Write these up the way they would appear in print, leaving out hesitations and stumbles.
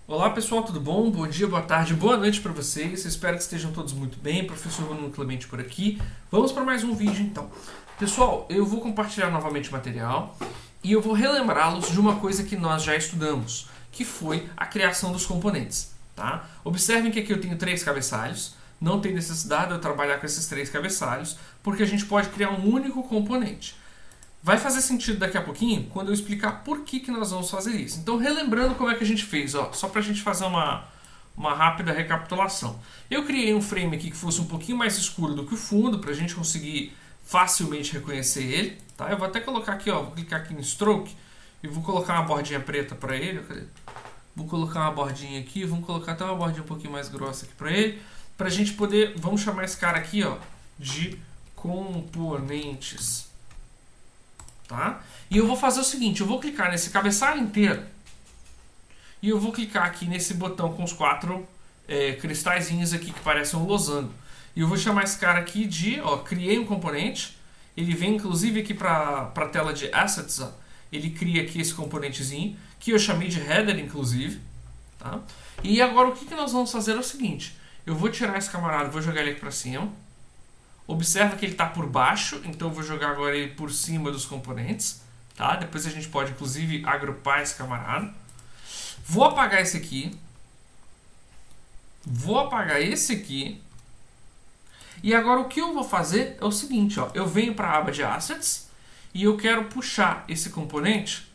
Olá pessoal, tudo bom? Bom dia, boa tarde, boa noite para vocês. Espero que estejam todos muito bem. Professor Bruno Clemente por aqui. Vamos para mais um vídeo então. Pessoal, eu vou compartilhar novamente o material e eu vou relembrá-los de uma coisa que nós já estudamos, que foi a criação dos componentes. Tá? Observem que aqui eu tenho 3 cabeçalhos. Não tem necessidade de eu trabalhar com esses 3 cabeçalhos, porque a gente pode criar um único componente. Vai fazer sentido daqui a pouquinho quando eu explicar por que nós vamos fazer isso. Então, relembrando como é que a gente fez, só para a gente fazer uma rápida recapitulação. Eu criei um frame aqui que fosse um pouquinho mais escuro do que o fundo, para a gente conseguir facilmente reconhecer ele. Tá? Eu vou até colocar aqui, vou clicar aqui em Stroke e vou colocar uma bordinha preta para ele. Vou colocar uma bordinha aqui, vamos colocar até uma bordinha um pouquinho mais grossa aqui para ele, para a gente poder, vamos chamar esse cara aqui de componentes. Tá? E eu vou fazer o seguinte, eu vou clicar nesse cabeçalho inteiro e eu vou clicar aqui nesse botão com os 4 cristalzinhos aqui que parecem um losango. E eu vou chamar esse cara aqui de, criei um componente. Ele vem inclusive aqui para a tela de Assets, ele cria aqui esse componentezinho, que eu chamei de Header inclusive. Tá? E agora o que nós vamos fazer é o seguinte, eu vou tirar esse camarada, vou jogar ele aqui para cima. Observa que ele está por baixo, então eu vou jogar agora ele por cima dos componentes. Tá? Depois a gente pode, inclusive, agrupar esse camarada. Vou apagar esse aqui. Vou apagar esse aqui. E agora o que eu vou fazer é o seguinte. Eu venho para a aba de Assets e eu quero puxar esse componente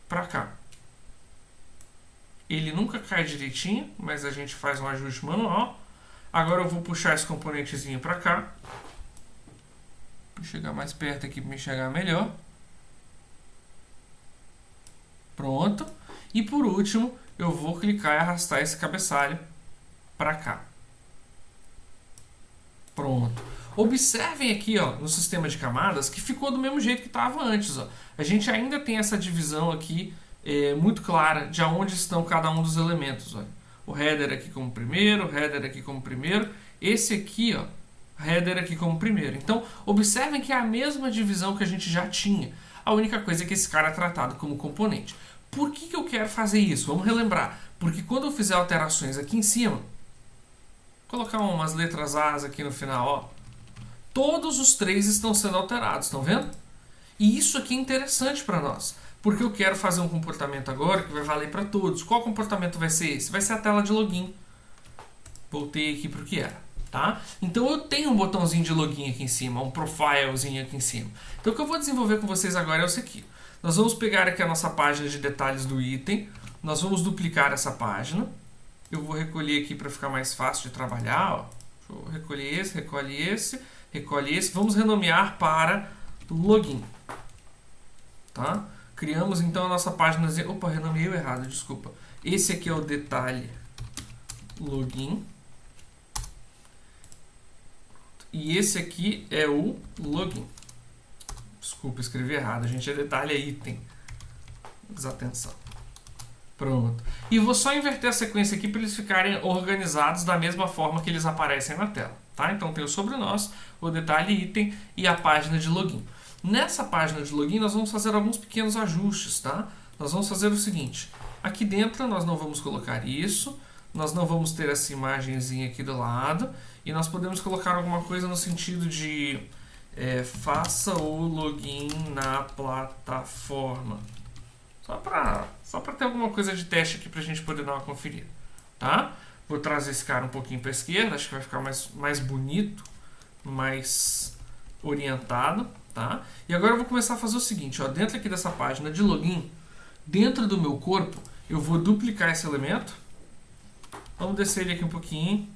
para cá. Ele nunca cai direitinho, mas a gente faz um ajuste manual. Agora eu vou puxar esse componentezinho para cá. Vou chegar mais perto aqui para me enxergar melhor. Pronto. E por último, eu vou clicar e arrastar esse cabeçalho para cá. Pronto. Observem aqui no sistema de camadas que ficou do mesmo jeito que estava antes. A gente ainda tem essa divisão aqui muito clara de aonde estão cada um dos elementos. O header aqui como primeiro, o header aqui como primeiro. Esse aqui, header aqui como primeiro. Então, observem que é a mesma divisão que a gente já tinha. A única coisa é que esse cara é tratado como componente. Por que eu quero fazer isso? Vamos relembrar. Porque quando eu fizer alterações aqui em cima, vou colocar umas letras A's aqui no final, todos os 3 estão sendo alterados, estão vendo? E isso aqui é interessante para nós. Porque eu quero fazer um comportamento agora que vai valer para todos. Qual comportamento vai ser esse? Vai ser a tela de login. Voltei aqui para o que era. Tá? Então eu tenho um botãozinho de login aqui em cima, um profilezinho aqui em cima. Então o que eu vou desenvolver com vocês agora é isso aqui. Nós vamos pegar aqui a nossa página de detalhes do item. Nós vamos duplicar essa página. Eu vou recolher aqui para ficar mais fácil de trabalhar. Deixa eu recolher esse, recolhe esse. Vamos renomear para login. Tá? Criamos então a nossa página. Opa, renomeei errado, desculpa. Esse aqui é o detalhe login. E esse aqui é o login. Desculpa, escrevi errado. A gente é detalhe item. Desatenção. Pronto. E vou só inverter a sequência aqui para eles ficarem organizados da mesma forma que eles aparecem na tela. Tá? Então tem o sobre nós, o detalhe item e a página de login. Nessa página de login nós vamos fazer alguns pequenos ajustes, tá? Nós vamos fazer o seguinte, aqui dentro nós não vamos colocar isso, nós não vamos ter essa imagenzinha aqui do lado, e nós podemos colocar alguma coisa no sentido de faça o login na plataforma. Só para ter alguma coisa de teste aqui para a gente poder dar uma conferida, tá? Vou trazer esse cara um pouquinho para a esquerda, acho que vai ficar mais bonito, mais orientado. Tá? E agora eu vou começar a fazer o seguinte, dentro aqui dessa página de login, dentro do meu corpo, eu vou duplicar esse elemento. Vamos descer ele aqui um pouquinho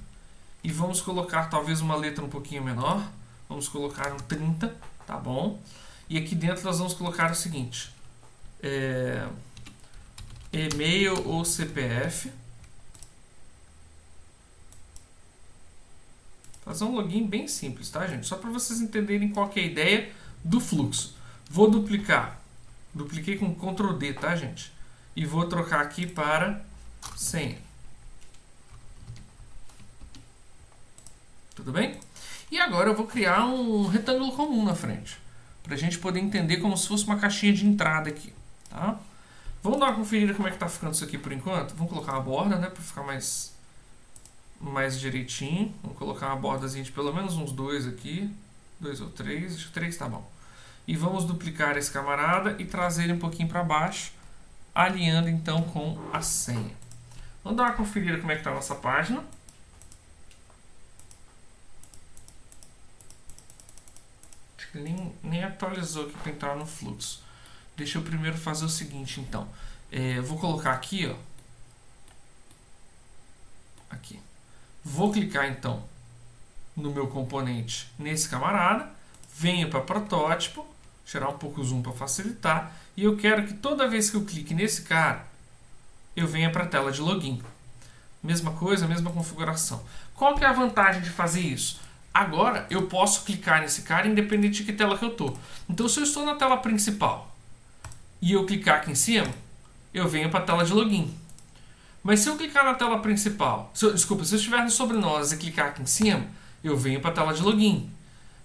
e vamos colocar talvez uma letra um pouquinho menor. Vamos colocar um 30, tá bom? E aqui dentro nós vamos colocar o seguinte, e-mail ou CPF. Fazer um login bem simples, tá, gente? Só para vocês entenderem qual que é a ideia do fluxo. Vou duplicar. Dupliquei com Ctrl D, tá, gente? E vou trocar aqui para senha. Tudo bem? E agora eu vou criar um retângulo comum na frente. Para a gente poder entender como se fosse uma caixinha de entrada aqui. Tá? Vamos dar uma conferida como é que tá ficando isso aqui por enquanto. Vamos colocar uma borda, né, para ficar mais direitinho. Vamos colocar uma bordazinha de pelo menos uns 2 aqui. 2 ou 3, acho que 3 tá bom. E vamos duplicar esse camarada e trazer ele um pouquinho para baixo, alinhando então com a senha. Vamos dar uma conferida como é que tá a nossa página. Acho que nem atualizou aqui para entrar no fluxo. Deixa eu primeiro fazer o seguinte, então. Eu vou colocar aqui, ó. Aqui. Vou clicar, então, no meu componente nesse camarada. Venho para protótipo. Tirar um pouco o zoom para facilitar. E eu quero que toda vez que eu clique nesse cara, eu venha para a tela de login. Mesma coisa, mesma configuração. Qual que é a vantagem de fazer isso? Agora eu posso clicar nesse cara independente de que tela que eu estou. Então, se eu estou na tela principal e eu clicar aqui em cima, eu venho para a tela de login. Mas se eu clicar na tela principal, se eu estiver no sobre nós e clicar aqui em cima, eu venho para a tela de login.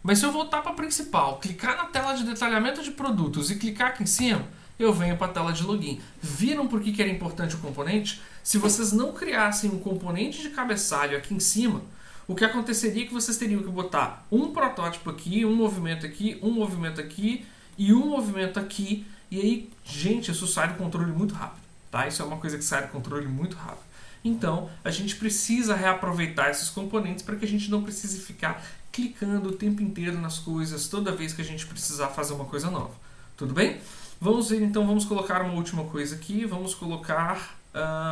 Mas se eu voltar para a principal, clicar na tela de detalhamento de produtos e clicar aqui em cima, eu venho para a tela de login. Viram por que era importante o componente? Se vocês não criassem um componente de cabeçalho aqui em cima, o que aconteceria é que vocês teriam que botar um protótipo aqui, um movimento aqui, um movimento aqui e um movimento aqui. E aí, gente, isso sai do controle muito rápido. Tá? Isso é uma coisa que sai do controle muito rápido. Então, a gente precisa reaproveitar esses componentes para que a gente não precise ficar clicando o tempo inteiro nas coisas toda vez que a gente precisar fazer uma coisa nova. Tudo bem? Vamos ver, então, vamos colocar uma última coisa aqui. Vamos colocar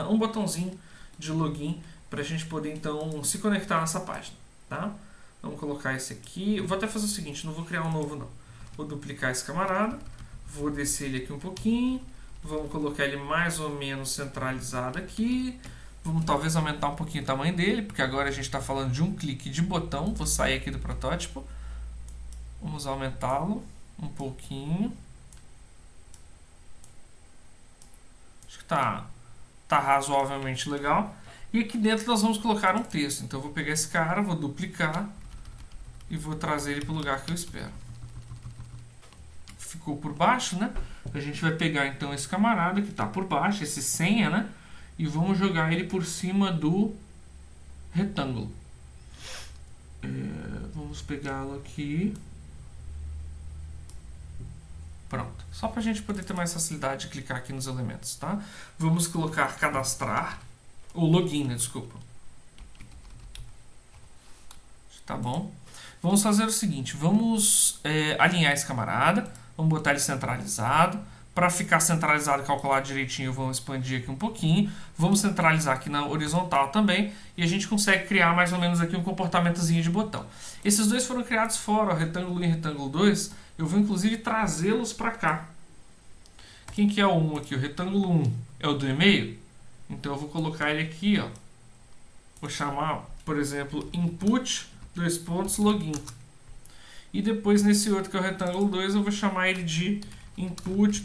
um botãozinho de login para a gente poder, então, se conectar nessa página. Tá? Vamos colocar esse aqui. Vou até fazer o seguinte, não vou criar um novo, não. Vou duplicar esse camarada. Vou descer ele aqui um pouquinho. Vamos colocar ele mais ou menos centralizado aqui. Vamos talvez aumentar um pouquinho o tamanho dele, porque agora a gente está falando de um clique de botão. Vou sair aqui do protótipo. Vamos aumentá-lo um pouquinho. Acho que tá razoavelmente legal. E aqui dentro nós vamos colocar um texto. Então eu vou pegar esse cara, vou duplicar e vou trazer ele para o lugar que eu espero. Ficou por baixo, né? A gente vai pegar então esse camarada que está por baixo, esse senha, né? E vamos jogar ele por cima do retângulo. Vamos pegá-lo aqui. Pronto. Só para a gente poder ter mais facilidade de clicar aqui nos elementos, tá? Vamos colocar cadastrar. Ou login, né? Desculpa. Tá bom? Vamos fazer o seguinte. Vamos alinhar esse camarada. Vamos botar ele centralizado. Para ficar centralizado e calculado direitinho, vamos expandir aqui um pouquinho. Vamos centralizar aqui na horizontal também. E a gente consegue criar mais ou menos aqui um comportamentozinho de botão. Esses dois foram criados fora, ó, retângulo 1 e retângulo 2. Eu vou inclusive trazê-los para cá. Quem que é o 1 aqui? O retângulo 1 é o do e-mail. Então eu vou colocar ele aqui, ó. Vou chamar, por exemplo, input, login. E depois nesse outro que é o retângulo 2, eu vou chamar ele de input,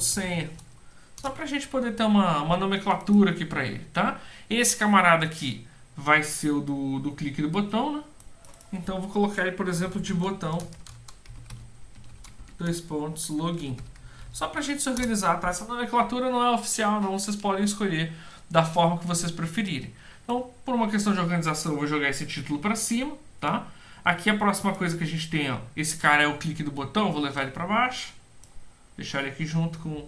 senha. Só para a gente poder ter uma nomenclatura aqui para ele, tá? Esse camarada aqui vai ser o do clique do botão, né? Então eu vou colocar ele, por exemplo, de botão, login. Só para a gente se organizar, tá? Essa nomenclatura não é oficial, não. Vocês podem escolher da forma que vocês preferirem. Então, por uma questão de organização, eu vou jogar esse título para cima, tá? Aqui a próxima coisa que a gente tem, ó, esse cara é o clique do botão, vou levar ele para baixo. Deixar ele aqui junto com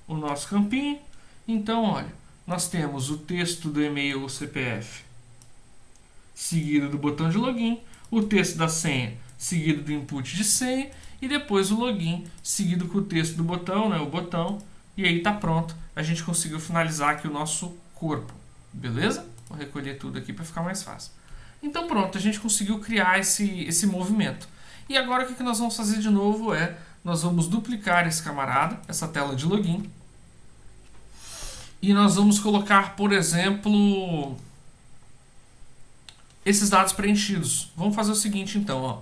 o nosso campinho. Então, olha, nós temos o texto do e-mail ou CPF seguido do botão de login, o texto da senha seguido do input de senha e depois o login seguido com o texto do botão, né, o botão, e aí tá pronto. A gente conseguiu finalizar aqui o nosso corpo, beleza? Vou recolher tudo aqui para ficar mais fácil. Então pronto, a gente conseguiu criar esse movimento. E agora o que nós vamos fazer de novo nós vamos duplicar esse camarada, essa tela de login. E nós vamos colocar, por exemplo, esses dados preenchidos. Vamos fazer o seguinte então, ó.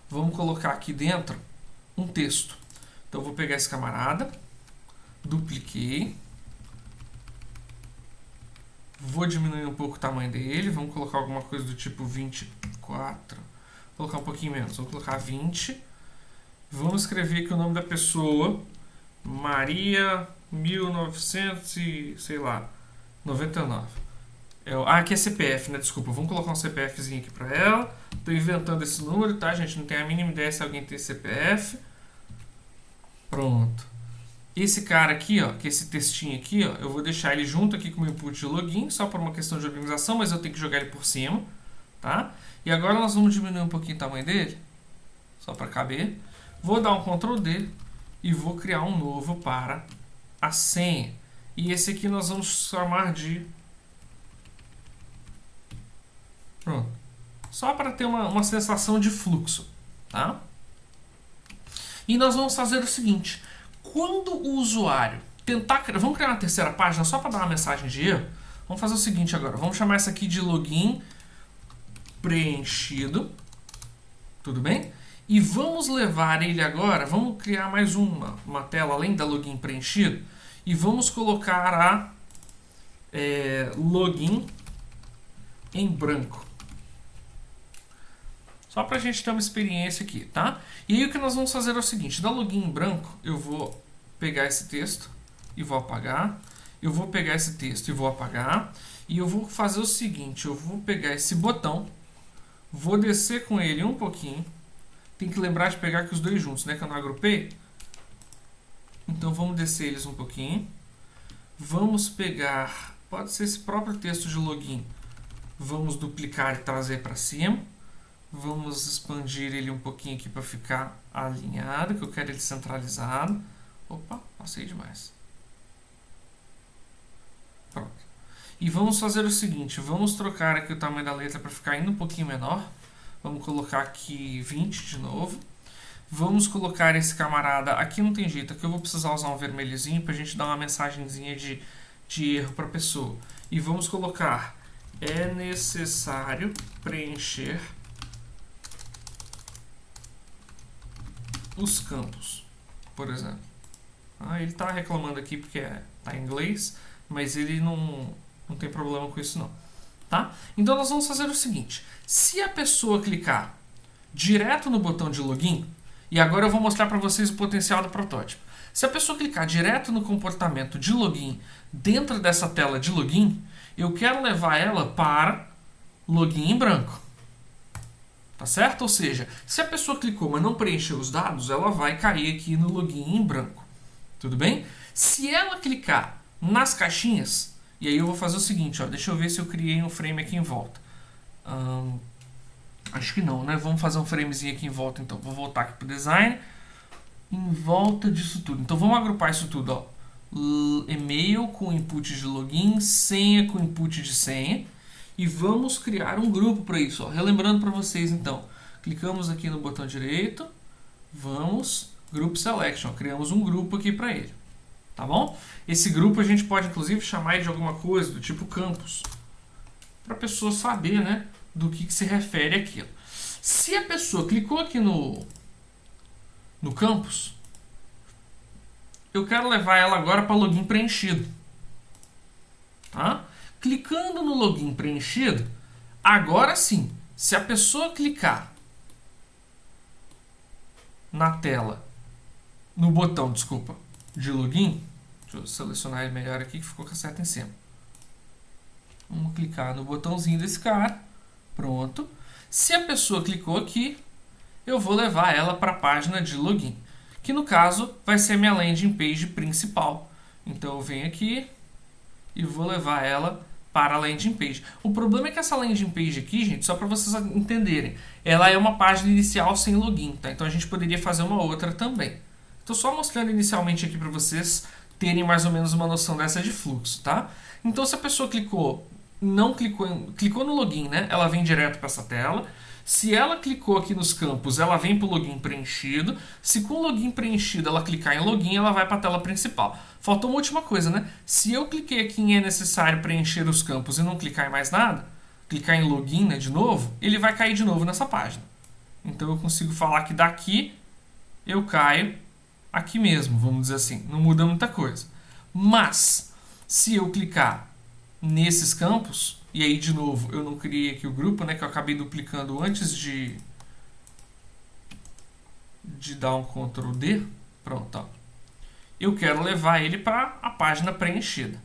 Vamos colocar aqui dentro um texto. Então eu vou pegar esse camarada, dupliquei. Vou diminuir um pouco o tamanho dele. Vamos colocar alguma coisa do tipo 24. Vou colocar um pouquinho menos. Vamos colocar 20. Vamos escrever aqui o nome da pessoa. Maria 1900 e, sei lá, 99. Aqui é CPF, né? Desculpa, vamos colocar um CPFzinho aqui pra ela. Tô inventando esse número, tá, gente? Não tenho a mínima ideia se alguém tem CPF. Pronto. Esse cara aqui, ó, que é esse textinho aqui, ó, eu vou deixar ele junto aqui com o meu input de login, só por uma questão de organização, mas eu tenho que jogar ele por cima, tá? E agora nós vamos diminuir um pouquinho o tamanho dele, só para caber. Vou dar um Ctrl D e vou criar um novo para a senha. E esse aqui nós vamos chamar de... Pronto. Só para ter uma sensação de fluxo, tá? E nós vamos fazer o seguinte. Quando o usuário tentar... Vamos criar uma terceira página só para dar uma mensagem de erro. Vamos fazer o seguinte agora. Vamos chamar essa aqui de login preenchido. Tudo bem? E vamos levar ele agora... Vamos criar mais uma tela além da login preenchido. E vamos colocar a login em branco. Só para a gente ter uma experiência aqui, tá? E aí o que nós vamos fazer é o seguinte. Da login em branco, eu vou pegar esse texto e vou apagar. Eu vou pegar esse texto e vou apagar. E eu vou fazer o seguinte. Eu vou pegar esse botão. Vou descer com ele um pouquinho. Tem que lembrar de pegar aqui os dois juntos, né? Que eu não agrupei. Então vamos descer eles um pouquinho. Vamos pegar... Pode ser esse próprio texto de login. Vamos duplicar e trazer para cima. Vamos expandir ele um pouquinho aqui para ficar alinhado, que eu quero ele centralizado. Opa, passei demais. Pronto. E vamos fazer o seguinte, vamos trocar aqui o tamanho da letra para ficar ainda um pouquinho menor. Vamos colocar aqui 20 de novo. Vamos colocar esse camarada, aqui não tem jeito, aqui eu vou precisar usar um vermelhozinho para a gente dar uma mensagenzinha de erro para a pessoa. E vamos colocar, é necessário preencher os campos, por exemplo. Ele está reclamando aqui porque está em inglês, mas ele não tem problema com isso não. Tá? Então nós vamos fazer o seguinte. Se a pessoa clicar direto no botão de login, e agora eu vou mostrar para vocês o potencial do protótipo. Se a pessoa clicar direto no comportamento de login dentro dessa tela de login, eu quero levar ela para login em branco. Tá certo? Ou seja, se a pessoa clicou, mas não preencheu os dados, ela vai cair aqui no login em branco. Tudo bem? Se ela clicar nas caixinhas, e aí eu vou fazer o seguinte, ó, deixa eu ver se eu criei um frame aqui em volta. Acho que não, né? Vamos fazer um framezinho aqui em volta, então. Vou voltar aqui para o design. Em volta disso tudo. Então vamos agrupar isso tudo, ó. E-mail com input de login, senha com input de senha. E vamos criar um grupo para isso. Ó. Relembrando para vocês, então. Clicamos aqui no botão direito. Vamos, Group Selection. Criamos um grupo aqui para ele. Tá bom? Esse grupo a gente pode, inclusive, chamar de alguma coisa do tipo campus. Para a pessoa saber, né, do que se refere aquilo. Se a pessoa clicou aqui no campus, eu quero levar ela agora para login preenchido. Tá? Clicando no login preenchido, agora sim, se a pessoa clicar na tela, no botão, desculpa, de login, deixa eu selecionar ele melhor aqui que ficou com a seta em cima. Vamos clicar no botãozinho desse cara, pronto. Se a pessoa clicou aqui, eu vou levar ela para a página de login, que no caso vai ser minha landing page principal. Então eu venho aqui e vou levar ela para a landing page. O problema é que essa landing page aqui, gente, só para vocês entenderem, ela é uma página inicial sem login, tá? Então a gente poderia fazer uma outra também. Estou só mostrando inicialmente aqui para vocês terem mais ou menos uma noção dessa de fluxo, tá? Então se a pessoa clicou no login, né? Ela vem direto para essa tela. Se ela clicou aqui nos campos, ela vem para o login preenchido. Se com o login preenchido ela clicar em login, ela vai para a tela principal. Faltou uma última coisa, né? Se eu cliquei aqui em é necessário preencher os campos e não clicar em mais nada, clicar em login, né, de novo, ele vai cair de novo nessa página. Então eu consigo falar que daqui eu caio aqui mesmo, vamos dizer assim. Não muda muita coisa. Mas, se eu clicar nesses campos, e aí de novo eu não criei aqui o grupo, né, que eu acabei duplicando antes de dar um Ctrl D, pronto, ó. eu quero levar ele para a página preenchida.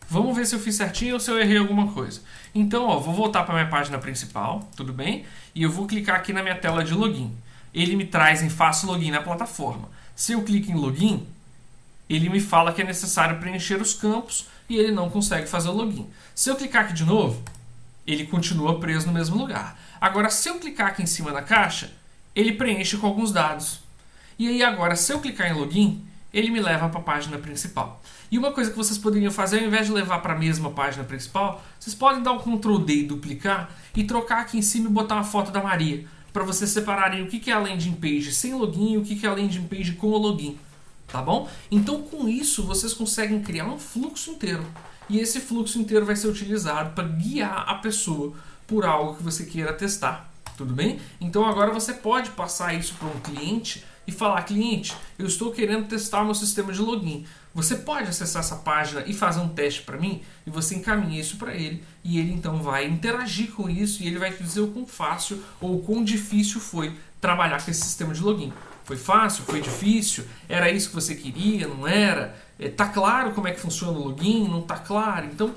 Vamos ver se eu fiz certinho ou se eu errei alguma coisa. Então, ó, vou voltar para a minha página principal, tudo bem? E eu vou clicar aqui na minha tela de login. Ele me traz em Faça Login na plataforma. Se eu clico em Login, ele me fala que é necessário preencher os campos e ele não consegue fazer o login. Se eu clicar aqui de novo, ele continua preso no mesmo lugar. Agora, se eu clicar aqui em cima da caixa, ele preenche com alguns dados. E aí agora, se eu clicar em Login, ele me leva para a página principal. E uma coisa que vocês poderiam fazer, ao invés de levar para a mesma página principal, vocês podem dar um Ctrl D e duplicar e trocar aqui em cima e botar uma foto da Maria, para vocês separarem o que é a landing page sem login e o que é a landing page com o login. Tá bom? Então, com isso, vocês conseguem criar um fluxo inteiro. E esse fluxo inteiro vai ser utilizado para guiar a pessoa por algo que você queira testar. Tudo bem? Então, agora você pode passar isso para um cliente e falar: cliente, eu estou querendo testar o meu sistema de login. Você pode acessar essa página e fazer um teste para mim? E você encaminha isso para ele. E ele, então, vai interagir com isso e ele vai te dizer o quão fácil ou o quão difícil foi trabalhar com esse sistema de login. Foi fácil? Foi difícil? Era isso que você queria? Não era? Tá claro como é que funciona o login? Não tá claro? Então,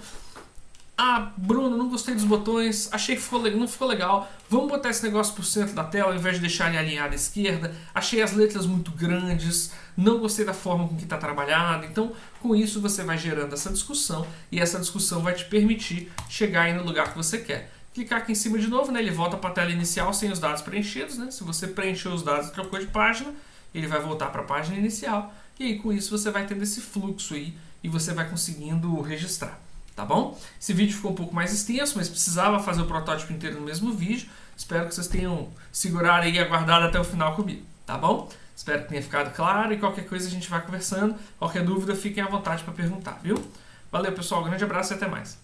Bruno, não gostei dos botões, achei que não ficou legal. Vamos botar esse negócio pro centro da tela ao invés de deixar ele alinhado à esquerda. Achei as letras muito grandes, não gostei da forma com que está trabalhado. Então, com isso você vai gerando essa discussão e essa discussão vai te permitir chegar aí no lugar que você quer. Clicar aqui em cima de novo, né, ele volta para a tela inicial sem os dados preenchidos. Né? Se você preencheu os dados e trocou de página, ele vai voltar para a página inicial. E aí com isso você vai tendo esse fluxo aí e você vai conseguindo registrar. Tá bom? Esse vídeo ficou um pouco mais extenso, mas precisava fazer o protótipo inteiro no mesmo vídeo. Espero que vocês tenham segurado e aguardado até o final comigo. Tá bom? Espero que tenha ficado claro e qualquer coisa a gente vai conversando. Qualquer dúvida, fiquem à vontade para perguntar, viu? Valeu, pessoal. Um grande abraço e até mais.